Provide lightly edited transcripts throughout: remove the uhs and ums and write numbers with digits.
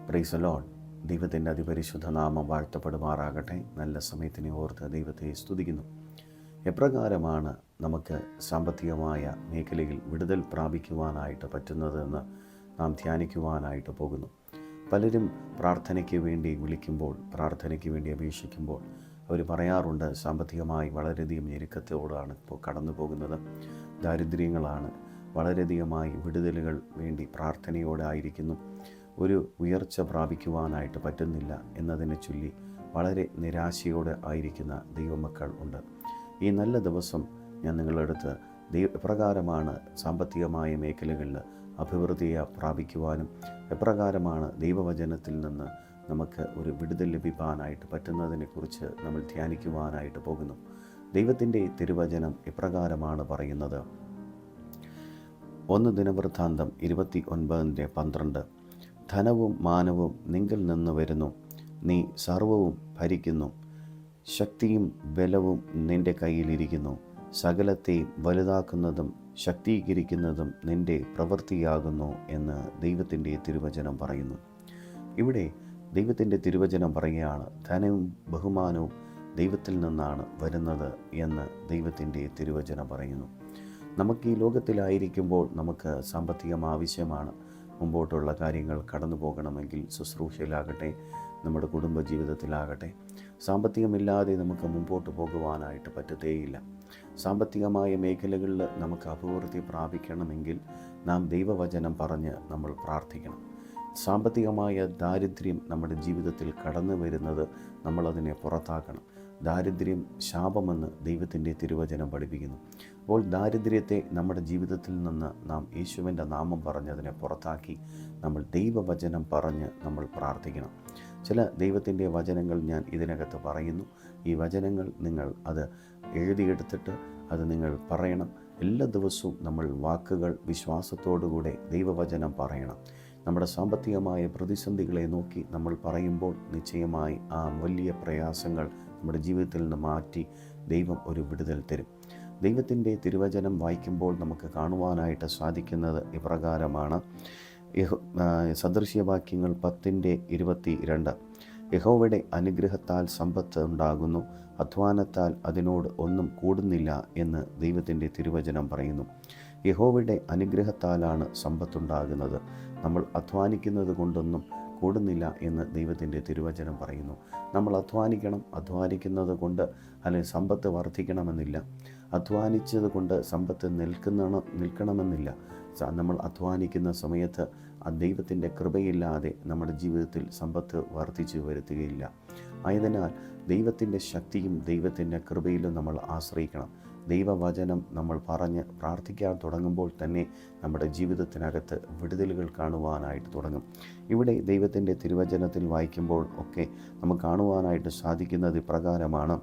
Praise the Lord. ദൈവത്തിൻ്റെ അതിപരിശുദ്ധ നാമം വാഴ്ത്തപ്പെടുമാറാകട്ടെ. നല്ല സമയത്തിനെ ഓർത്ത് ദൈവത്തെ സ്തുതിക്കുന്നു. എപ്രകാരമാണ് നമുക്ക് സാമ്പത്തികമായ മേഖലയിൽ വിടുതൽ പ്രാപിക്കുവാനായിട്ട് പറ്റുന്നതെന്ന് നാം ധ്യാനിക്കുവാനായിട്ട് പോകുന്നു. പലരും പ്രാർത്ഥനയ്ക്ക് വേണ്ടി വിളിക്കുമ്പോൾ, പ്രാർത്ഥനയ്ക്ക് വേണ്ടി അപേക്ഷിക്കുമ്പോൾ അവർ പറയാറുണ്ട്, സാമ്പത്തികമായി വളരെയധികം ഞെരുക്കത്തോടാണ് ഇപ്പോൾ കടന്നു പോകുന്നത്, ദാരിദ്ര്യങ്ങളാണ്, വളരെയധികമായി വിടുതലുകൾ വേണ്ടി പ്രാർത്ഥനയോടെ ആയിരിക്കുന്നു, ഒരു ഉയർച്ച പ്രാപിക്കുവാനായിട്ട് പറ്റുന്നില്ല എന്നതിനെ ചൊല്ലി വളരെ നിരാശയോടെ ആയിരിക്കുന്ന ദൈവമക്കൾ ഉണ്ട്. ഈ നല്ല ദിവസം ഞാൻ നിങ്ങളുടെ അടുത്ത് എപ്രകാരമാണ് സാമ്പത്തികമായ മേഖലകളിൽ അഭിവൃദ്ധിയെ പ്രാപിക്കുവാനും എപ്രകാരമാണ് ദൈവവചനത്തിൽ നിന്ന് നമുക്ക് ഒരു വിടുതൽ ലഭിക്കാനായിട്ട് പറ്റുന്നതിനെക്കുറിച്ച് നമ്മൾ ധ്യാനിക്കുവാനായിട്ട് പോകുന്നു. ദൈവത്തിൻ്റെ തിരുവചനം ഇപ്രകാരമാണ് പറയുന്നത്. 1 ദിനവൃത്താന്തം 29:12. ധനവും മാനവും നിങ്കിൽ നിന്ന് വരുന്നു, നീ സർവവും ഭരിക്കുന്നു, ശക്തിയും ബലവും നിൻ്റെ കയ്യിലിരിക്കുന്നു, സകലത്തെയും വലുതാക്കുന്നതും ശക്തീകരിക്കുന്നതും നിൻ്റെ പ്രവൃത്തിയാകുന്നു എന്ന് ദൈവത്തിൻ്റെ തിരുവചനം പറയുന്നു. ഇവിടെ ദൈവത്തിൻ്റെ തിരുവചനം പറയുകയാണ്, ധനവും ബഹുമാനവും ദൈവത്തിൽ നിന്നാണ് വരുന്നത് എന്ന് ദൈവത്തിൻ്റെ തിരുവചനം പറയുന്നു. നമുക്ക് ഈ ലോകത്തിലായിരിക്കുമ്പോൾ നമുക്ക് സാമ്പത്തികം ആവശ്യമാണ്. മുമ്പോട്ടുള്ള കാര്യങ്ങൾ കടന്നു പോകണമെങ്കിൽ, ശുശ്രൂഷയിലാകട്ടെ, നമ്മുടെ കുടുംബജീവിതത്തിലാകട്ടെ, സാമ്പത്തികമില്ലാതെ നമുക്ക് മുമ്പോട്ട് പോകുവാനായിട്ട് പറ്റത്തേയില്ല. സാമ്പത്തികമായ മേഖലകളിൽ നമുക്ക് അഭിവൃദ്ധി പ്രാപിക്കണമെങ്കിൽ നാം ദൈവവചനം പറഞ്ഞ് നമ്മൾ പ്രാർത്ഥിക്കണം. സാമ്പത്തികമായ ദാരിദ്ര്യം നമ്മുടെ ജീവിതത്തിൽ കടന്നു വരുന്നത് നമ്മളതിനെ പുറത്താക്കണം. ദാരിദ്ര്യം ശാപമെന്ന് ദൈവത്തിൻ്റെ തിരുവചനം പഠിപ്പിക്കുന്നു. അപ്പോൾ ദാരിദ്ര്യത്തെ നമ്മുടെ ജീവിതത്തിൽ നിന്ന് നാം യേശുവിൻ്റെ നാമം പറഞ്ഞതിനെ പുറത്താക്കി നമ്മൾ ദൈവവചനം പറഞ്ഞ് നമ്മൾ പ്രാർത്ഥിക്കണം. ചില ദൈവത്തിൻ്റെ വചനങ്ങൾ ഞാൻ ഇതിനകത്ത് പറയുന്നു. ഈ വചനങ്ങൾ നിങ്ങൾ അത് എഴുതിയെടുത്തിട്ട് അത് നിങ്ങൾ പറയണം. എല്ലാ ദിവസവും നമ്മൾ വാക്കുകൾ വിശ്വാസത്തോടുകൂടെ ദൈവവചനം പറയണം. നമ്മുടെ സാമ്പത്തികമായ പ്രതിസന്ധികളെ നോക്കി നമ്മൾ പറയുമ്പോൾ നിശ്ചയമായി ആ വലിയ പ്രയാസങ്ങൾ നമ്മുടെ ജീവിതത്തിൽ നിന്ന് മാറ്റി ദൈവം ഒരു വിടുതൽ തരും. ദൈവത്തിൻ്റെ തിരുവചനം വായിക്കുമ്പോൾ നമുക്ക് കാണുവാനായിട്ട് സാധിക്കുന്നത് ഇപ്രകാരമാണ്. സദൃശ്യവാക്യങ്ങൾ 10:22. യഹോവയുടെ അനുഗ്രഹത്താൽ സമ്പത്ത് ഉണ്ടാകുന്നു, അധ്വാനത്താൽ അതിനോട് ഒന്നും കൂടുന്നില്ല എന്ന് ദൈവത്തിൻ്റെ തിരുവചനം പറയുന്നു. യഹോവയുടെ അനുഗ്രഹത്താലാണ് സമ്പത്തുണ്ടാകുന്നത്. നമ്മൾ അധ്വാനിക്കുന്നത് കൊണ്ടൊന്നും കൂടുന്നില്ല എന്ന് ദൈവത്തിൻ്റെ തിരുവചനം പറയുന്നു. നമ്മൾ അധ്വാനിക്കണം. അധ്വാനിക്കുന്നത് കൊണ്ട് അല്ലെങ്കിൽ സമ്പത്ത് വർദ്ധിക്കണമെന്നില്ല. അധ്വാനിച്ചത് കൊണ്ട് സമ്പത്ത് നിൽക്കണമെന്നില്ല. നമ്മൾ അധ്വാനിക്കുന്ന സമയത്ത് ആ ദൈവത്തിൻ്റെ കൃപയില്ലാതെ നമ്മുടെ ജീവിതത്തിൽ സമ്പത്ത് വർദ്ധിച്ചു വരുത്തുകയില്ല. ആയതിനാൽ ദൈവത്തിൻ്റെ ശക്തിയും ദൈവത്തിൻ്റെ കൃപയിലും നമ്മൾ ആശ്രയിക്കണം. ദൈവവചനം നമ്മൾ പറഞ്ഞ് പ്രാർത്ഥിക്കാൻ തുടങ്ങുമ്പോൾ തന്നെ നമ്മുടെ ജീവിതത്തിനകത്ത് വിടുതലുകൾ കാണുവാനായിട്ട് തുടങ്ങും. ഇവിടെ ദൈവത്തിൻ്റെ തിരുവചനത്തിൽ വായിക്കുമ്പോൾ ഒക്കെ നമുക്ക് കാണുവാനായിട്ട് സാധിക്കുന്നത് ഇപ്രകാരമാണ്.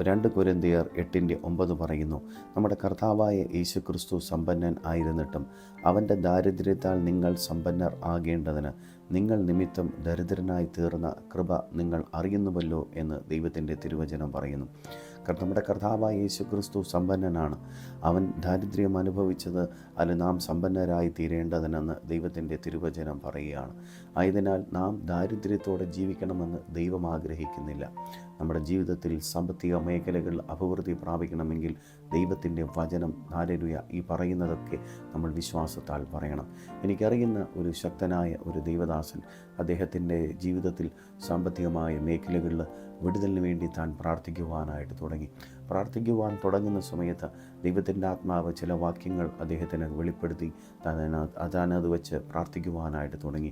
2 കൊരിന്ത്യർ 8:9 പറയുന്നു, നമ്മുടെ കർത്താവായ യേശുക്രിസ്തു സമ്പന്നൻ ആയിരുന്നിട്ടും അവൻ്റെ ദാരിദ്ര്യത്താൽ നിങ്ങൾ സമ്പന്നർ ആകേണ്ടതിന് നിങ്ങൾ നിമിത്തം ദരിദ്രനായി തീർന്ന കൃപ നിങ്ങൾ അറിയുന്നുവല്ലോ എന്ന് ദൈവത്തിൻ്റെ തിരുവചനം പറയുന്നു. നമ്മുടെ കർത്താവായ യേശുക്രിസ്തു സമ്പന്നനാണ്. അവൻ ദാരിദ്ര്യം അനുഭവിച്ചത് അല്ല നാം സമ്പന്നരായി തീരേണ്ടതിനെന്ന് ദൈവത്തിൻ്റെ തിരുവചനം പറയുകയാണ്. ആയതിനാൽ നാം ദാരിദ്ര്യത്തോടെ ജീവിക്കണമെന്ന് ദൈവം ആഗ്രഹിക്കുന്നില്ല. നമ്മുടെ ജീവിതത്തിൽ സാമ്പത്തിക മേഖലകൾ അഭിവൃദ്ധി പ്രാപിക്കണമെങ്കിൽ ദൈവത്തിൻ്റെ വചനം, ഹല്ലേലൂയ, ഈ പറയുന്നതൊക്കെ നമ്മൾ വിശ്വാസത്താൽ പറയണം. എനിക്കറിയുന്ന ഒരു ശക്തനായ ഒരു ദൈവദാസൻ, അദ്ദേഹത്തിൻ്റെ ജീവിതത്തിൽ സാമ്പത്തികമായ മേഖലകളിൽ വിടുതലിന് വേണ്ടി താൻ പ്രാർത്ഥിക്കുവാനായിട്ട് തുടങ്ങി. പ്രാർത്ഥിക്കുവാൻ തുടങ്ങുന്ന സമയത്ത് ദൈവത്തിൻ്റെ ആത്മാവ് ചില വാക്യങ്ങൾ അദ്ദേഹത്തിന് വെളിപ്പെടുത്തി താനത് വെച്ച് പ്രാർത്ഥിക്കുവാനായിട്ട് തുടങ്ങി.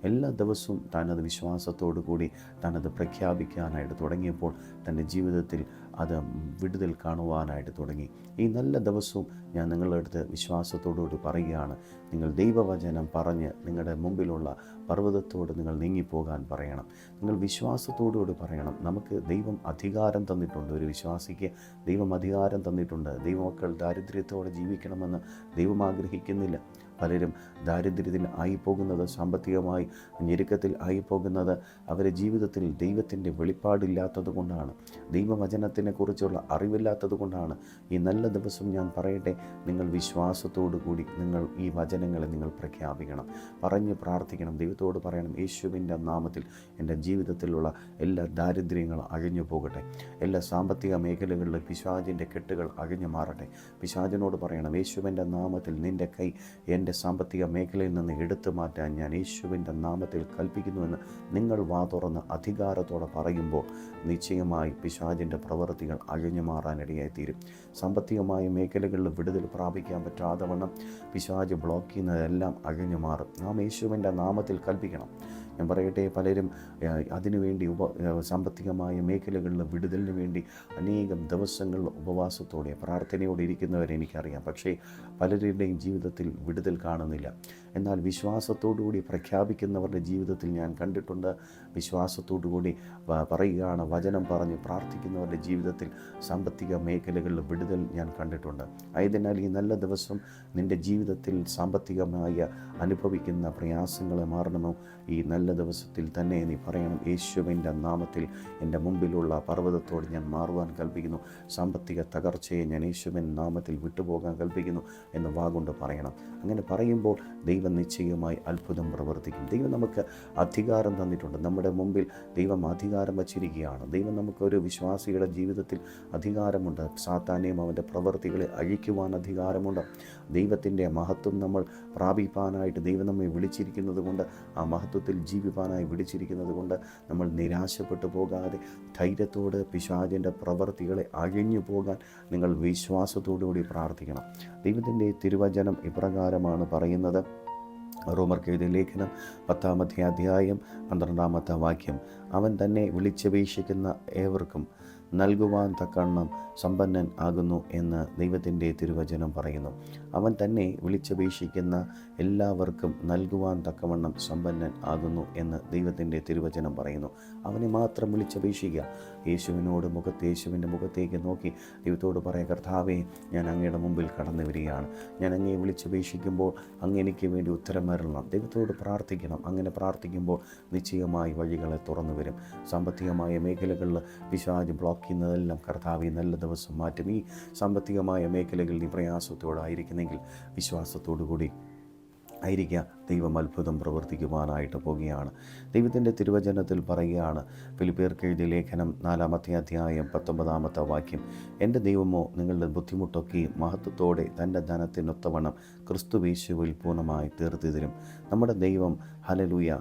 എല്ലാ ദിവസവും താനത് വിശ്വാസത്തോടു കൂടി താനത് പ്രഖ്യാപിക്കാനായിട്ട് തുടങ്ങിയപ്പോൾ തൻ്റെ ജീവിതത്തിൽ അത് വിടുതൽ കാണുവാനായിട്ട് തുടങ്ങി. ഈ നല്ല ദിവസവും ഞാൻ നിങ്ങളുടെ അടുത്ത് വിശ്വാസത്തോടുകൂടി പറയുകയാണ്, നിങ്ങൾ ദൈവവചനം പറഞ്ഞ് നിങ്ങളുടെ മുമ്പിലുള്ള പർവ്വതത്തോട് നിങ്ങൾ നീങ്ങിപ്പോകാൻ പറയണം. നിങ്ങൾ വിശ്വാസത്തോടുകൂടി പറയണം. നമുക്ക് ദൈവം അധികാരം തന്നിട്ടുണ്ട്. ഒരു വിശ്വാസിക്ക് ദൈവം അധികാരം തന്നിട്ടുണ്ട്. ദൈവമക്കൾ ദാരിദ്ര്യത്തോടെ ജീവിക്കണമെന്ന് ദൈവം ആഗ്രഹിക്കുന്നില്ല. പലരും ദാരിദ്ര്യത്തിൽ ആയിപ്പോകുന്നത്, സാമ്പത്തികമായി ഞെരുക്കത്തിൽ ആയിപ്പോകുന്നത് അവരുടെ ജീവിതത്തിൽ ദൈവത്തിൻ്റെ വെളിപ്പാടില്ലാത്തത് കൊണ്ടാണ്, ദൈവവചനത്തിനെക്കുറിച്ചുള്ള അറിവില്ലാത്തത് കൊണ്ടാണ്. ഈ നല്ല ദിവസം ഞാൻ പറയട്ടെ, നിങ്ങൾ വിശ്വാസത്തോടു കൂടി നിങ്ങൾ ഈ വചനങ്ങളെ നിങ്ങൾ പ്രഖ്യാപിക്കണം, പറഞ്ഞ് പ്രാർത്ഥിക്കണം, ദൈവത്തോട് പറയണം, യേശുവിൻ്റെ നാമത്തിൽ എൻ്റെ ജീവിതത്തിലുള്ള എല്ലാ ദാരിദ്ര്യങ്ങളും അഴിഞ്ഞു പോകട്ടെ, എല്ലാ സാമ്പത്തിക മേഖലകളിലെ പിശാചിൻ്റെ കെട്ടുകൾ അഴിഞ്ഞു മാറട്ടെ. പിശാചിനോട് പറയണം, യേശുവിൻ്റെ നാമത്തിൽ നിൻ്റെ കൈ എൻ്റെ സാമ്പത്തിക മേഖലയിൽ നിന്ന് എടുത്തു മാറ്റാൻ ഞാൻ യേശുവിൻ്റെ നാമത്തിൽ കൽപ്പിക്കുന്നുവെന്ന് നിങ്ങൾ വാ തുറന്ന് അധികാരത്തോടെ പറയുമ്പോൾ നിശ്ചയമായി പിശാചിൻ്റെ പ്രവൃത്തികൾ അഴിഞ്ഞു മാറാനിടയായിത്തീരും. സാമ്പത്തികമായ മേഖലകളിൽ വിടുതൽ പ്രാപിക്കാൻ പറ്റാതെ വണ്ണം പിശാച് ബ്ലോക്ക് ചെയ്യുന്നതെല്ലാം അഴിഞ്ഞു മാറും. നാം യേശുവിൻ്റെ നാമത്തിൽ കൽപ്പിക്കണം. ഞാൻ പറയട്ടെ, പലരും അതിനുവേണ്ടി സാമ്പത്തികമായ മേഖലകളിൽ വിടുതലിന് വേണ്ടി അനേകം ദിവസങ്ങൾ ഉപവാസത്തോടെ പ്രാർത്ഥനയോടെ ഇരിക്കുന്നവരെ എനിക്കറിയാം. പക്ഷേ പലരുടെയും ജീവിതത്തിൽ വിടുതൽ കാണുന്നില്ല. എന്നാൽ വിശ്വാസത്തോടുകൂടി പ്രഖ്യാപിക്കുന്നവരുടെ ജീവിതത്തിൽ ഞാൻ കണ്ടിട്ടുണ്ട്. വിശ്വാസത്തോടുകൂടി പറയുകയാണ്, വചനം പറഞ്ഞ് പ്രാർത്ഥിക്കുന്നവരുടെ ജീവിതത്തിൽ സാമ്പത്തിക മേഖലകളിൽ വിടുതൽ ഞാൻ കണ്ടിട്ടുണ്ട്. ആയതിനാൽ ഈ നല്ല ദിവസം നിൻ്റെ ജീവിതത്തിൽ സാമ്പത്തികമായ അനുഭവിക്കുന്ന പ്രയാസങ്ങളെ മാറണമോ, ഈ നല്ല ദിവസത്തിൽ തന്നെ നീ പറയണം, യേശുവിൻ്റെ നാമത്തിൽ എൻ്റെ മുമ്പിലുള്ള പർവ്വതത്തോട് ഞാൻ മാറുവാൻ കൽപ്പിക്കുന്നു, സാമ്പത്തിക തകർച്ചയെ ഞാൻ യേശുവിൻ്റെ നാമത്തിൽ വിട്ടുപോകാൻ കൽപ്പിക്കുന്നു എന്ന് വാഗൊണ്ട് പറയണം. അങ്ങനെ പറയുമ്പോൾ ദൈവം നിശ്ചയമായി അത്ഭുതം പ്രവർത്തിക്കും. ദൈവം നമുക്ക് അധികാരം തന്നിട്ടുണ്ട്. നമ്മുടെ മുമ്പിൽ ദൈവം അധികാരം വച്ചിരിക്കുകയാണ്. ദൈവം നമുക്കൊരു വിശ്വാസിയുടെ ജീവിതത്തിൽ അധികാരമുണ്ട്. സാത്താനെയും അവൻ്റെ പ്രവൃത്തികളെ അഴിക്കുവാൻ അധികാരമുണ്ട്. ദൈവത്തിൻ്റെ മഹത്വം നമ്മൾ പ്രാപിപ്പാനായിട്ട് ദൈവം നമ്മെ വിളിച്ചിരിക്കുന്നത് കൊണ്ട്, ആ മഹത്വത്തിൽ ജീവിപ്പാനായി വിളിച്ചിരിക്കുന്നത് കൊണ്ട് നമ്മൾ നിരാശപ്പെട്ടു പോകാതെ ധൈര്യത്തോട് പിശാചിൻ്റെ പ്രവൃത്തികളെ അഴിഞ്ഞു പോകാൻ നിങ്ങൾ വിശ്വാസത്തോടുകൂടി പ്രാർത്ഥിക്കണം. ദൈവത്തിൻ്റെ തിരുവചനം ഇപ്രകാരമാണ് പറയുന്നത്. റോമർക്ക് എഴുതിയ ലേഖനം 10-ാമത്തെ അധ്യായം 12-ാമത്തെ വാക്യം, അവൻ തന്നെ വിളിച്ചപേക്ഷിക്കുന്ന ഏവർക്കും നൽകുവാൻ തക്കവണ്ണം സമ്പന്നൻ ആകുന്നു എന്ന് ദൈവത്തിൻ്റെ തിരുവചനം പറയുന്നു. അവൻ തന്നെ വിളിച്ചപേക്ഷിക്കുന്ന എല്ലാവർക്കും നൽകുവാൻ തക്കവണ്ണം സമ്പന്നൻ ആകുന്നു എന്ന് ദൈവത്തിൻ്റെ തിരുവചനം പറയുന്നു. അവനെ മാത്രം വിളിച്ചപേക്ഷിക്കുക. യേശുവിൻ്റെ മുഖത്തേക്ക് നോക്കി ദൈവത്തോട് പറയാം, കർത്താവേ, ഞാൻ അങ്ങയുടെ മുമ്പിൽ കടന്നു വരികയാണ്. ഞാൻ അങ്ങയെ വിളിച്ചപേക്ഷിക്കുമ്പോൾ അങ്ങ് എനിക്ക് വേണ്ടി ഉത്തരം വരണം. ദൈവത്തോട് പ്രാർത്ഥിക്കണം. അങ്ങനെ പ്രാർത്ഥിക്കുമ്പോൾ നിശ്ചയമായി വഴികളെ തുറന്നു വരും. സാമ്പത്തികമായ മേഖലകളിൽ പിശാച് ബ്ലോക്ക് ചെയ്യുന്നതെല്ലാം കർത്താവേ നല്ല ദിവസം മാറ്റും. ഈ സാമ്പത്തികമായ മേഖലകളിൽ നീ പ്രയാസത്തോടായിരിക്കുന്നെങ്കിൽ വിശ്വാസത്തോടു കൂടി ആയിരിക്കുക. ദൈവം അത്ഭുതം പ്രവർത്തിക്കുവാനായിട്ട് പോവുകയാണ്. ദൈവത്തിൻ്റെ തിരുവചനത്തിൽ പറയുകയാണ്, ഫിലിപ്പിയർക്ക് എഴുതിയ ലേഖനം 4-ാമത്തെ അധ്യായം 19-ാമത്തെ വാക്യം, എൻ്റെ ദൈവമോ നിങ്ങളുടെ ബുദ്ധിമുട്ടൊക്കെ മഹത്വത്തോടെ തൻ്റെ ധനത്തിനൊത്തവണ്ണം ക്രിസ്തുയേശുവിൽ പൂർണ്ണമായി തീർത്തി തരും. നമ്മുടെ ദൈവം ഹല്ലേലൂയ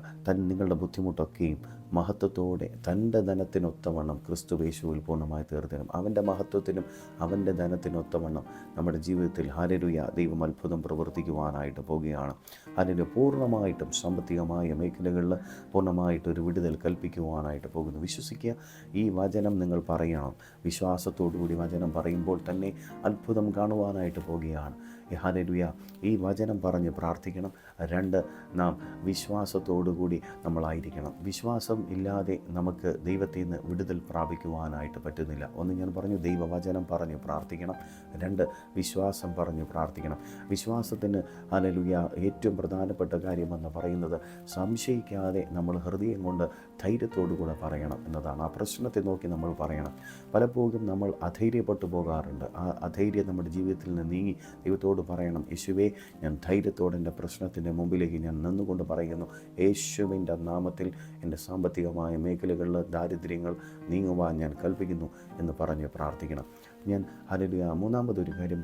നിങ്ങളുടെ ബുദ്ധിമുട്ടൊക്കെയും മഹത്വത്തോടെ തൻ്റെ ധനത്തിനൊത്തവണ്ണം ക്രിസ്തുയേശുവിൽ പൂർണ്ണമായി തീർത്തി തരും. അവൻ്റെ മഹത്വത്തിനും അവൻ്റെ ധനത്തിനൊത്തവണ്ണം നമ്മുടെ ജീവിതത്തിൽ ഹല്ലേലൂയ ദൈവം അത്ഭുതം പ്രവർത്തിക്കുവാനായിട്ട് പോവുകയാണ്. അതിന് പൂർണ്ണമായിട്ടും സാമ്പത്തികമായ മേഖലകളിൽ പൂർണ്ണമായിട്ടൊരു വിടുതൽ കൽപ്പിക്കുവാനായിട്ട് പോകുന്നു. വിശ്വസിക്കുക. ഈ വചനം നിങ്ങൾ പറയണം. വിശ്വാസത്തോടുകൂടി വചനം പറയുമ്പോൾ തന്നെ അത്ഭുതം കാണുവാനായിട്ട് പോവുകയാണ്. ഹല്ലേലൂയ. ഈ വചനം പറഞ്ഞ് പ്രാർത്ഥിക്കണം. 2, നാം വിശ്വാസത്തോടുകൂടി നമ്മളായിരിക്കണം. വിശ്വാസം ഇല്ലാതെ നമുക്ക് ദൈവത്തിൽ നിന്ന് വിടുതൽ പ്രാപിക്കുവാനായിട്ട് പറ്റുന്നില്ല. ഒന്ന് ഞാൻ പറഞ്ഞു, ദൈവവചനം പറഞ്ഞ് പ്രാർത്ഥിക്കണം. 2, വിശ്വാസം പറഞ്ഞ് പ്രാർത്ഥിക്കണം. വിശ്വാസത്തിന് ഹല്ലേലൂയ ഏറ്റവും പ്രധാനപ്പെട്ട കാര്യമെന്ന് പറയുന്നത് സംശയിക്കാതെ നമ്മൾ ഹൃദയം കൊണ്ട് ധൈര്യത്തോടുകൂടെ പറയണം എന്നതാണ്. ആ പ്രശ്നത്തെ നോക്കി നമ്മൾ പറയണം. പലപ്പോഴും നമ്മൾ അധൈര്യപ്പെട്ടു പോകാറുണ്ട്. ആ അധൈര്യം നമ്മുടെ ജീവിതത്തിൽ നിന്ന് നീങ്ങി ദൈവത്തോട് പറയണം, യേശുവേ, ഞാൻ ധൈര്യത്തോടെ എൻ്റെ പ്രശ്നത്തിൻ്റെ മുമ്പിലേക്ക് ഞാൻ നിന്നുകൊണ്ട് പറയുന്നു, യേശുവിൻ്റെ നാമത്തിൽ എൻ്റെ സാമ്പത്തികമായ മേഖലകളിൽ ദാരിദ്ര്യങ്ങൾ നീങ്ങുവാൻ ഞാൻ കൽപ്പിക്കുന്നു എന്ന് പറഞ്ഞ് പ്രാർത്ഥിക്കണം. ഞാൻ ഹല്ലേലൂയ. 3-ാമതൊരു കാര്യം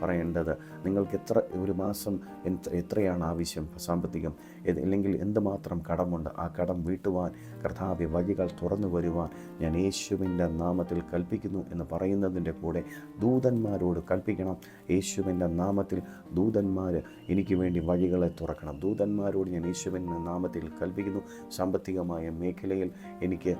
പറയേണ്ടത്, നിങ്ങൾക്ക് ഒരു മാസം എത്രയാണ് ആവശ്യം സാമ്പത്തികം, അല്ലെങ്കിൽ എന്തുമാത്രം കടമുണ്ട്, ആ കടം വീട്ടുവാൻ കർത്താവേ വഴികൾ തുറന്നു വരുവാൻ ഞാൻ യേശുവിൻ്റെ നാമത്തിൽ കൽപ്പിക്കുന്നു എന്ന് പറയുന്നതിൻ്റെ കൂടെ ദൂതന്മാരോട് കൽപ്പിക്കണം. യേശുവിൻ്റെ നാമത്തിൽ ദൂതന്മാർ എനിക്ക് വേണ്ടി വഴികളെ തുറക്കണം. ദൂതന്മാരോട് ഞാൻ യേശുവിൻ്റെ നാമത്തിൽ കൽപ്പിക്കുന്നു. സാമ്പത്തികമായ മേഖലയിൽ എനിക്ക്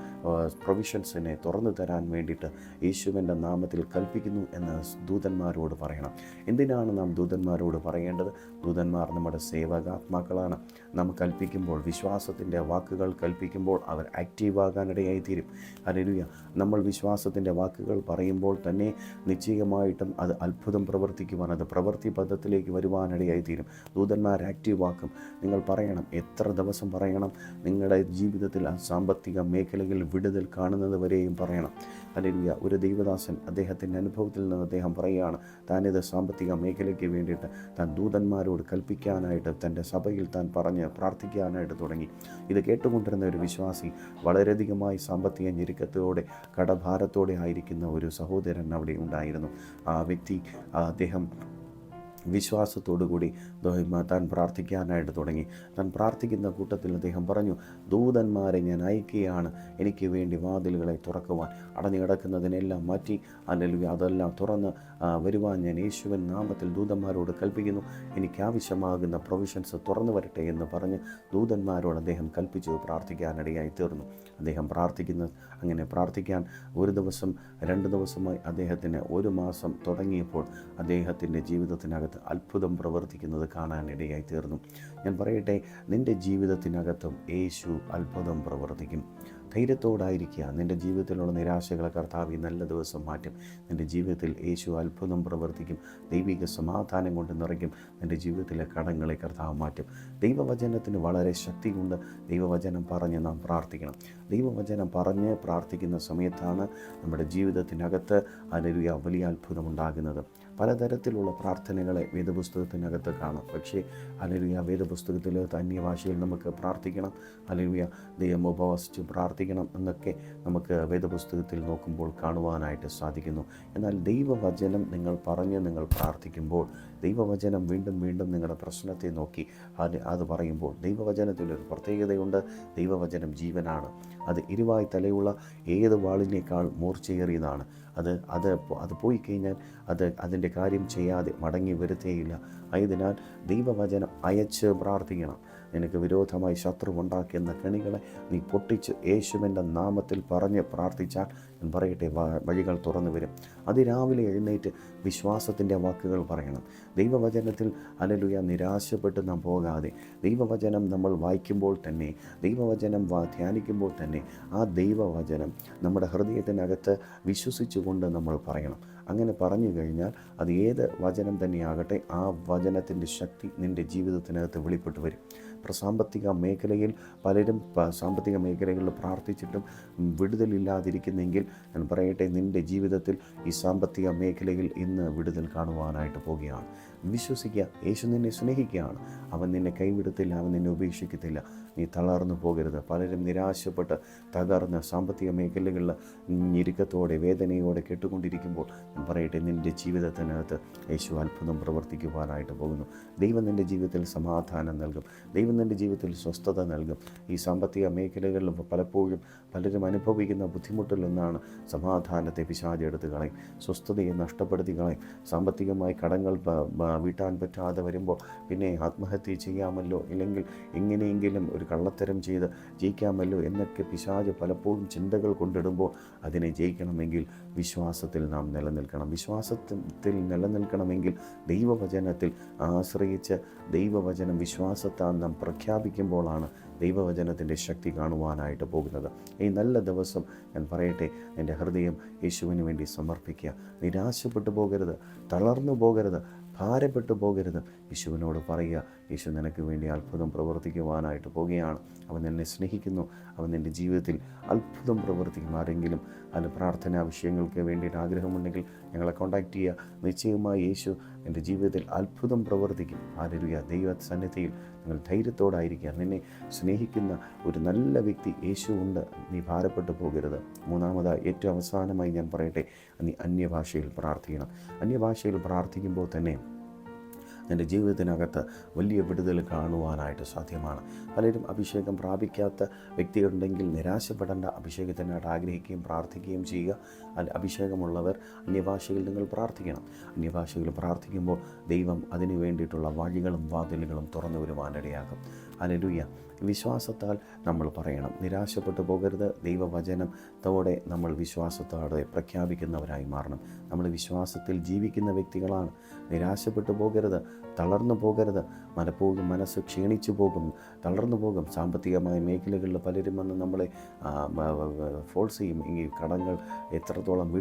പ്രൊവിഷൻസിനെ തുറന്നു തരാൻ വേണ്ടിയിട്ട് യേശുവിൻ്റെ നാമത്തിൽ കൽപ്പിക്കുന്നു എന്ന് ദൂതന്മാരോട് പറയണം. എന്തിനാണ് നാം ദൂതന്മാരോട് പറയേണ്ടത്? ദൂതന്മാർ നമ്മുടെ സേവകാത്മാക്കളാണ്. നാം കൽപ്പിക്കുമ്പോൾ, വിശ്വാസത്തിൻ്റെ വാക്കുകൾ കൽപ്പിക്കുമ്പോൾ അവർ ആക്റ്റീവാകാനിടയായി തീരും. ഹല്ലേലൂയ. നമ്മൾ വിശ്വാസത്തിൻ്റെ വാക്കുകൾ പറയുമ്പോൾ തന്നെ നിശ്ചയമായിട്ടും അത് അത്ഭുതം പ്രവർത്തിക്കുവാൻ, അത് പ്രവൃത്തി പദത്തിലേക്ക് വരുവാനിടയായി തീരും. ദൂതന്മാർ ആക്റ്റീവാക്കും. നിങ്ങൾ പറയണം, എത്ര ദിവസം പറയണം? നിങ്ങളുടെ ജീവിതത്തിൽ ആ സാമ്പത്തിക മേഖലയിൽ വിടുതൽ കാണുന്നത് വരെയും പറയണം. ഹല്ലേലൂയ. ഒരു ദൈവദാസൻ അദ്ദേഹത്തിൻ്റെ അനുഭവത്തിൽ നിന്ന് അദ്ദേഹം പറയുകയാണ്, താനിത് സാമ്പത്തിക മേഖലയ്ക്ക് വേണ്ടിയിട്ട് താൻ ദൂതന്മാരോട് കൽപ്പിക്കാനായിട്ട് തൻ്റെ സഭയിൽ താൻ പറഞ്ഞ് പ്രാർത്ഥിക്കാനായിട്ട് തുടങ്ങി. ഇത് കേട്ടുകൊണ്ടിരുന്ന ഒരു വിശ്വാസി, വളരെയധികമായി സാമ്പത്തിക ഞെരുക്കത്തോടെ കടഭാരത്തോടെ ആയിരിക്കുന്ന ഒരു സഹോദരൻ അവിടെ ഉണ്ടായിരുന്നു. ആ വ്യക്തി, അദ്ദേഹം വിശ്വാസത്തോടുകൂടി താൻ പ്രാർത്ഥിക്കാനായിട്ട് തുടങ്ങി. താൻ പ്രാർത്ഥിക്കുന്ന കൂട്ടത്തിൽ അദ്ദേഹം പറഞ്ഞു, ദൂതന്മാരെ ഞാൻ അയക്കുകയാണ്, എനിക്ക് വേണ്ടി വാതിലുകളെ തുറക്കുവാൻ, അടഞ്ഞു കിടക്കുന്നതിനെല്ലാം മാറ്റി അല്ലെങ്കിൽ അതെല്ലാം തുറന്ന് വരുവാൻ ഞാൻ യേശുവിൻ നാമത്തിൽ ദൂതന്മാരോട് കൽപ്പിക്കുന്നു. എനിക്ക് ആവശ്യമാകുന്ന പ്രൊവിഷൻസ് തുറന്നു വരട്ടെ എന്ന് പറഞ്ഞ് ദൂതന്മാരോട് അദ്ദേഹം കൽപ്പിച്ചു പ്രാർത്ഥിക്കാനിടയായി തീർന്നു. അദ്ദേഹം അങ്ങനെ പ്രാർത്ഥിക്കാൻ ഒരു ദിവസം 2 ദിവസമായി അദ്ദേഹത്തിന് 1 മാസം തുടങ്ങിയപ്പോൾ അദ്ദേഹത്തിൻ്റെ ജീവിതത്തിനകത്ത് അത്ഭുതം പ്രവർത്തിക്കുന്നത് കാണാനിടയായി തീർന്നു. ഞാൻ പറയട്ടെ, നിൻ്റെ ജീവിതത്തിനകത്തും യേശു അത്ഭുതം പ്രവർത്തിക്കും. ധൈര്യത്തോടായിരിക്കുക. നിൻ്റെ ജീവിതത്തിലുള്ള നിരാശകളെ കർത്താവ് ഈ നല്ല ദിവസം മാറ്റും. നിൻ്റെ ജീവിതത്തിൽ യേശു അത്ഭുതം പ്രവർത്തിക്കും. ദൈവിക സമാധാനം കൊണ്ട് നിറയ്ക്കും. നിൻ്റെ ജീവിതത്തിലെ കടങ്ങളെ കർത്താവ് മാറ്റും. ദൈവവചനത്തിന് വളരെ ശക്തിയുണ്ട്. ദൈവവചനം പറഞ്ഞ് നാം പ്രാർത്ഥിക്കണം. ദൈവവചനം പറഞ്ഞ് പ്രാർത്ഥിക്കുന്ന സമയത്താണ് നമ്മുടെ ജീവിതത്തിനകത്ത് ഹല്ലേലൂയ വലിയ അത്ഭുതം ഉണ്ടാകുന്നത്. പലതരത്തിലുള്ള പ്രാർത്ഥനകളെ വേദപുസ്തകത്തിനകത്ത് കാണാം. പക്ഷേ ഹല്ലേലൂയ വേദപുസ്തകത്തിൽ അന്യഭാഷയിൽ നമുക്ക് പ്രാർത്ഥിക്കണം, ഹല്ലേലൂയ ദൈവം ഉപവസിച്ച് പ്രാർത്ഥിക്കണം എന്നൊക്കെ നമുക്ക് വേദപുസ്തകത്തിൽ നോക്കുമ്പോൾ കാണുവാനായിട്ട് സാധിക്കുന്നു. എന്നാൽ ദൈവവചനം നിങ്ങൾ പ്രാർത്ഥിക്കുമ്പോൾ, ദൈവവചനം വീണ്ടും വീണ്ടും നിങ്ങളുടെ പ്രശ്നത്തെ നോക്കി അത് പറയുമ്പോൾ, ദൈവവചനത്തിലൊരു പ്രത്യേകതയുണ്ട്. ദൈവവചനം ജീവനാണ്. അത് ഇരുവായ് തലയുള്ള ഏത് വാളിനേക്കാൾ മൂർച്ചയേറിയതാണ്. അത് പോയി കഴിഞ്ഞാൽ അതിൻ്റെ കാര്യം ചെയ്യാതെ മടങ്ങി വരുത്തേയില്ല. ആയതിനാൽ ദൈവവചനം അയച്ച് പ്രാർത്ഥിക്കണം. നിനക്ക് വിരോധമായി ശത്രു ഉണ്ടാക്കിയെന്ന കെണികളെ നീ പൊട്ടിച്ച് യേശുവിൻ്റെ നാമത്തിൽ പറഞ്ഞ് പ്രാർത്ഥിച്ചാൽ, ഞാൻ പറയട്ടെ, വഴികൾ തുറന്നു വരും. അതിരാവിലെ എഴുന്നേറ്റ് വിശ്വാസത്തിൻ്റെ വാക്കുകൾ പറയണം. ദൈവവചനത്തിൽ ഹല്ലേലൂയ നിരാശപ്പെട്ട് നാം പോകാതെ, ദൈവവചനം നമ്മൾ വായിക്കുമ്പോൾ തന്നെ, ദൈവവചനം ധ്യാനിക്കുമ്പോൾ തന്നെ ആ ദൈവവചനം നമ്മുടെ ഹൃദയത്തിനകത്ത് വിശ്വസിച്ചുകൊണ്ട് നമ്മൾ പറയണം. അങ്ങനെ പറഞ്ഞു കഴിഞ്ഞാൽ അത് ഏത് വചനം തന്നെയാകട്ടെ, ആ വചനത്തിൻ്റെ ശക്തി നിൻ്റെ ജീവിതത്തിനകത്ത് വെളിപ്പെട്ട് വരും. സാമ്പത്തിക മേഖലയിൽ പലരും സാമ്പത്തിക മേഖലകളിൽ പ്രാർത്ഥിച്ചിട്ടും വിടുതലില്ലാതിരിക്കുന്നെങ്കിൽ, ഞാൻ പറയട്ടെ, നിൻ്റെ ജീവിതത്തിൽ ഈ സാമ്പത്തിക മേഖലയിൽ ഇന്ന് വിടുതൽ കാണുവാനായിട്ട് പോവുകയാണ്. വിശ്വസിക്കുക, യേശു നിന്നെ സ്നേഹിക്കുകയാണ്. അവൻ നിന്നെ കൈവിടത്തില്ല, അവൻ നിന്നെ ഉപേക്ഷിക്കത്തില്ല. നീ തളർന്നു പോകരുത്. പലരും നിരാശപ്പെട്ട് തകർന്ന് സാമ്പത്തിക മേഖലകളിൽ ഞെരുക്കത്തോടെ വേദനയോടെ കേട്ടുകൊണ്ടിരിക്കുമ്പോൾ, ഞാൻ പറയട്ടെ, നിൻ്റെ ജീവിതത്തിനകത്ത് യേശു അത്ഭുതം പ്രവർത്തിക്കുവാനായിട്ട് പോകുന്നു. ദൈവം നിൻ്റെ ജീവിതത്തിൽ സമാധാനം നൽകും. ദൈവം നിൻ്റെ ജീവിതത്തിൽ സ്വസ്ഥത നൽകും. ഈ സാമ്പത്തിക മേഖലകളിൽ പലപ്പോഴും പലരും അനുഭവിക്കുന്ന ബുദ്ധിമുട്ടിലൊന്നാണ് സമാധാനത്തെ പിശാച് എടുത്ത് കളയും, സ്വസ്ഥതയെ നഷ്ടപ്പെടുത്തി കളയും. സാമ്പത്തികമായി കടങ്ങൾ വീട്ടാൻ പറ്റാതെ വരുമ്പോൾ പിന്നെ ആത്മഹത്യ ചെയ്യാമല്ലോ, ഇല്ലെങ്കിൽ എങ്ങനെയെങ്കിലും ഒരു കള്ളത്തരം ചെയ്ത് ജയിക്കാമല്ലോ എന്നൊക്കെ പിശാച് പലപ്പോഴും ചിന്തകൾ കൊണ്ടിടുമ്പോൾ, അതിനെ ജയിക്കണമെങ്കിൽ വിശ്വാസത്തിൽ നാം നിലനിൽക്കണം. വിശ്വാസത്തിൽ നിലനിൽക്കണമെങ്കിൽ ദൈവവചനത്തിൽ ആശ്രയിച്ച് ദൈവവചനം വിശ്വാസത്താൽ നാം പ്രഖ്യാപിക്കുമ്പോഴാണ് ദൈവവചനത്തിൻ്റെ ശക്തി കാണുവാനായിട്ട് പോകുന്നത്. ഈ നല്ല ദിവസം ഞാൻ പറയട്ടെ, എൻ്റെ ഹൃദയം യേശുവിന് വേണ്ടി സമർപ്പിക്കുക. നിരാശപ്പെട്ടു പോകരുത്, തളർന്നു പോകരുത്, ഭാരപ്പെട്ടു പോകരുത്. യേശുവിനോട് പറയുക, യേശു നിനക്ക് വേണ്ടി അത്ഭുതം പ്രവർത്തിക്കുവാനായിട്ട് പോവുകയാണ്. അവൻ നിന്നെ സ്നേഹിക്കുന്നു. അവൻ നിൻ്റെ ജീവിതത്തിൽ അത്ഭുതം പ്രവർത്തിക്കും. ആരെങ്കിലും അതിന് പ്രാർത്ഥനാ വിഷയങ്ങൾക്ക് വേണ്ടിയിട്ട് ആഗ്രഹമുണ്ടെങ്കിൽ ഞങ്ങളെ കോൺടാക്റ്റ് ചെയ്യുക. നിശ്ചയമായി യേശു എൻ്റെ ജീവിതത്തിൽ അത്ഭുതം പ്രവർത്തിക്കും. ഹല്ലേലൂയ. ദൈവസന്നിധിയിൽ നിങ്ങൾ ധൈര്യത്തോടായിരിക്കുക. നിന്നെ സ്നേഹിക്കുന്ന ഒരു നല്ല വ്യക്തി യേശു ഉണ്ട്. നീ ഭാരപ്പെട്ടു പോകരുത്. മൂന്നാമതായി, ഏറ്റവും അവസാനമായി ഞാൻ പറയട്ടെ, നീ അന്യഭാഷയിൽ പ്രാർത്ഥിക്കണം. അന്യഭാഷയിൽ പ്രാർത്ഥിക്കുമ്പോൾ തന്നെ നിൻ്റെ ജീവിതത്തിനകത്ത് വലിയ വിടുതൽ കാണുവാനായിട്ട് സാധ്യമാണ്. പലരും അഭിഷേകം പ്രാപിക്കാത്ത വ്യക്തികളുണ്ടെങ്കിൽ നിരാശപ്പെടേണ്ട. അഭിഷേകത്തിനായിട്ട് ആഗ്രഹിക്കുകയും പ്രാർത്ഥിക്കുകയും ചെയ്യുക. അഭിഷേകമുള്ളവർ അന്യഭാഷയിൽ നിങ്ങൾ പ്രാർത്ഥിക്കണം. അന്യഭാഷയിൽ പ്രാർത്ഥിക്കുമ്പോൾ ദൈവം അതിനു വേണ്ടിയിട്ടുള്ള വഴികളും വാതിലുകളും തുറന്നു വരുവാനിടയാകും. ഹല്ലേലൂയ. വിശ്വാസത്താൽ നമ്മൾ പറയണം. നിരാശപ്പെട്ടു പോകരുത്. ദൈവവചനത്തോടെ നമ്മൾ വിശ്വാസത്തോടെ പ്രഖ്യാപിക്കുന്നവരായി മാറണം. നമ്മൾ വിശ്വാസത്തിൽ ജീവിക്കുന്ന വ്യക്തികളാണ്. നിരാശപ്പെട്ടു പോകരുത്, തളർന്നു പോകരുത്. പലപ്പോഴും മനസ്സ് ക്ഷീണിച്ചു പോകും, തളർന്നു പോകും. സാമ്പത്തികമായ മേഖലകളിൽ പലരും വന്ന് നമ്മളെ ഫോഴ്സ് ചെയ്യും. ഈ കടങ്ങൾ എത്രത്തോളം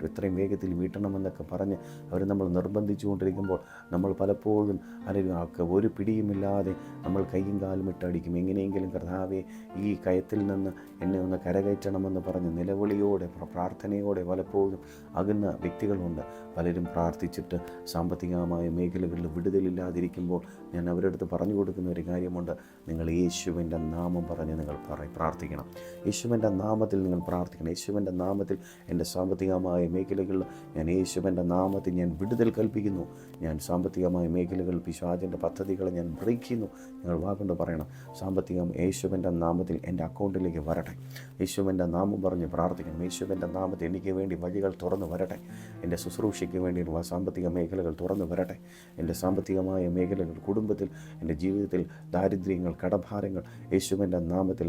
എത്രയും വേഗത്തിൽ വീട്ടണമെന്നൊക്കെ പറഞ്ഞ് അവർ നമ്മൾ നിർബന്ധിച്ചുകൊണ്ടിരിക്കുമ്പോൾ നമ്മൾ പലപ്പോഴും അല്ലെങ്കിൽ ഒരു പിടിയുമില്ലാതെ നമ്മൾ കൈയും കാലും ഇട്ടടിക്കും. എങ്ങനെയെങ്കിലും കർത്താവേ, ഈ കയത്തിൽ നിന്ന് എന്നെ ഒന്ന് കരകയറ്റണമെന്ന് പറഞ്ഞ് നിലവിളിയോടെ പ്രാർത്ഥനയോടെ പലപ്പോഴും അകുന്ന വ്യക്തികളുണ്ട്. പലരും പ്രാർത്ഥിച്ചിട്ട് സാമ്പത്തികമായ മേഖലകളിൽ വിടുതലില്ലാതിരിക്കുമ്പോൾ ഞാൻ അവരുടെ അടുത്ത് പറഞ്ഞു കൊടുക്കുന്ന ഒരു കാര്യമുണ്ട്. നിങ്ങൾ യേശുവിൻ്റെ നാമം പറഞ്ഞ് നിങ്ങൾ പ്രാർത്ഥിക്കണം. യേശുവിൻ്റെ നാമത്തിൽ നിങ്ങൾ പ്രാർത്ഥിക്കണം. യേശുവിൻ്റെ നാമത്തിൽ എൻ്റെ സാമ്പത്തികമായ മേഖലകളിൽ ഞാൻ യേശുവിൻ്റെ നാമത്തിൽ ഞാൻ വിടുതൽ കൽപ്പിക്കുന്നു. ഞാൻ സാമ്പത്തികമായ മേഖലകളിൽ പിശാചിൻ്റെ പദ്ധതികളെ ഞാൻ ബ്രേക്ക് ചെയ്യുന്നു. നിങ്ങൾ വാക്കുകൊണ്ട് പറയണം, സാമ്പത്തികം യേശുവിൻ്റെ നാമത്തിൽ എൻ്റെ അക്കൗണ്ടിലേക്ക് വരട്ടെ. യേശുവിൻ്റെ നാമം പറഞ്ഞ് പ്രാർത്ഥിക്കണം. യേശുവിൻ്റെ നാമത്തിൽ എനിക്ക് വേണ്ടി വഴികൾ തുറന്നു വരട്ടെ. എൻ്റെ ശുശ്രൂഷയ്ക്ക് വേണ്ടി സാമ്പത്തിക മേഖലകൾ തുറന്നു വരട്ടെ. എൻ്റെ സാമ്പത്തികമായ മേഖലകൾ, കുടുംബത്തിൽ, എൻ്റെ ജീവിതത്തിൽ ദാരിദ്ര്യങ്ങൾ, കടഭാരങ്ങൾ യേശുവിൻ്റെ നാമത്തിൽ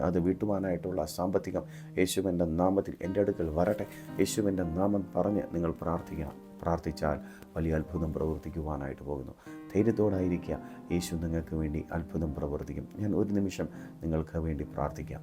അത് വീട്ടുവാനായിട്ടുള്ള സാമ്പത്തികം യേശുവിൻ്റെ നാമത്തിൽ എൻ്റെ അടുക്കൽ വരട്ടെ. യേശുവിൻ്റെ നാമം പറഞ്ഞ് നിങ്ങൾ പ്രാർത്ഥിക്കണം. പ്രാർത്ഥിച്ചാൽ വലിയ അത്ഭുതം പ്രവർത്തിക്കുവാനായിട്ട് പോകുന്നു. ധൈര്യത്തോടായിരിക്കുക. യേശു നിങ്ങൾക്ക് വേണ്ടി അത്ഭുതം പ്രവർത്തിക്കും. ഞാൻ ഒരു നിമിഷം നിങ്ങൾക്ക് വേണ്ടി പ്രാർത്ഥിക്കാം.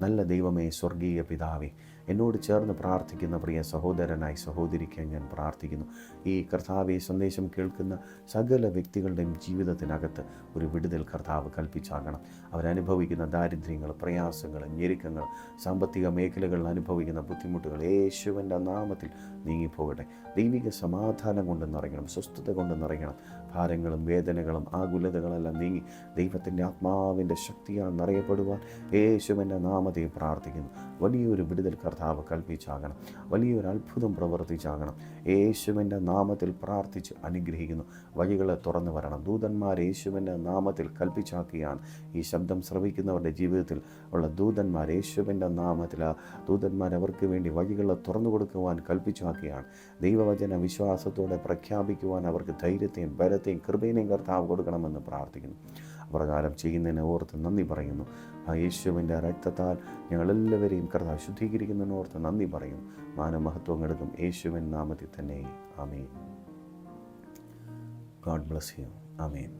നല്ല ദൈവമേ, സ്വർഗീയ പിതാവേ, എന്നോട് ചേർന്ന് പ്രാർത്ഥിക്കുന്ന പ്രിയ സഹോദരനായി സഹോദരിക്കാൻ ഞാൻ പ്രാർത്ഥിക്കുന്നു. ഈ കർത്താവെ സന്ദേശം കേൾക്കുന്ന സകല വ്യക്തികളുടെയും ജീവിതത്തിനകത്ത് ഒരു വിടുതൽ കർത്താവ് കൽപ്പിച്ചാകണം. അവരനുഭവിക്കുന്ന ദാരിദ്ര്യങ്ങൾ, പ്രയാസങ്ങൾ, ഞെരുക്കങ്ങൾ, സാമ്പത്തിക മേഖലകളിൽ അനുഭവിക്കുന്ന ബുദ്ധിമുട്ടുകൾ യേശുവിൻ്റെ നാമത്തിൽ നീങ്ങിപ്പോകട്ടെ. ദൈവിക സമാധാനം കൊണ്ട് നിറയണം, സ്വസ്ഥത കൊണ്ട് നിറയണം. ഭാരങ്ങളും വേദനകളും ആകുലതകളെല്ലാം നീങ്ങി ദൈവത്തിൻ്റെ ആത്മാവിൻ്റെ ശക്തിയാൽ നിറയപ്പെടുവാൻ യേശുവിൻ്റെ നാമത്തെ പ്രാർത്ഥിക്കുന്നു. വലിയൊരു വിടുതൽ കർത്താവ് കൽപ്പിച്ചാകണം. വലിയൊരു അത്ഭുതം പ്രവർത്തിച്ചാകണം. യേശുവിൻ്റെ നാമത്തിൽ പ്രാർത്ഥിച്ച് അനുഗ്രഹിക്കുന്നു. വഴികളെ തുറന്നു വരണം. ദൂതന്മാർ യേശുവിൻ്റെ നാമത്തിൽ കൽപ്പിച്ചാക്കിയാണ് ഈ ശബ്ദം ശ്രവിക്കുന്നവരുടെ ജീവിതത്തിൽ ഉള്ള ദൂതന്മാർ യേശുവിൻ്റെ നാമത്തിൽ ദൂതന്മാർ അവർക്ക് വേണ്ടി വഴികളെ തുറന്നു കൊടുക്കുവാൻ കൽപ്പിച്ചാക്കിയാണ്. ദൈവവചന വിശ്വാസത്തോടെ പ്രഖ്യാപിക്കുവാൻ അവർക്ക് ധൈര്യത്തെയും ബലത്തെയും കൃപേനെയും കർത്താവ് കൊടുക്കണമെന്ന് പ്രാർത്ഥിക്കുന്നു. പ്രകാരം ചെയ്യുന്നതിനെ ഓർത്ത് നന്ദി പറയുന്നു. ആ യേശുവിൻ്റെ രക്തത്താൽ ഞങ്ങളെല്ലാവരെയും കർത്താവ് ശുദ്ധീകരിക്കുന്നതിന് ഓർത്ത് നന്ദി പറയുന്നു. മാനമഹത്വം എടുക്കും യേശുവിൻ നാമത്തിൽ തന്നെ. ആമേൻ. God bless you. ആമേൻ.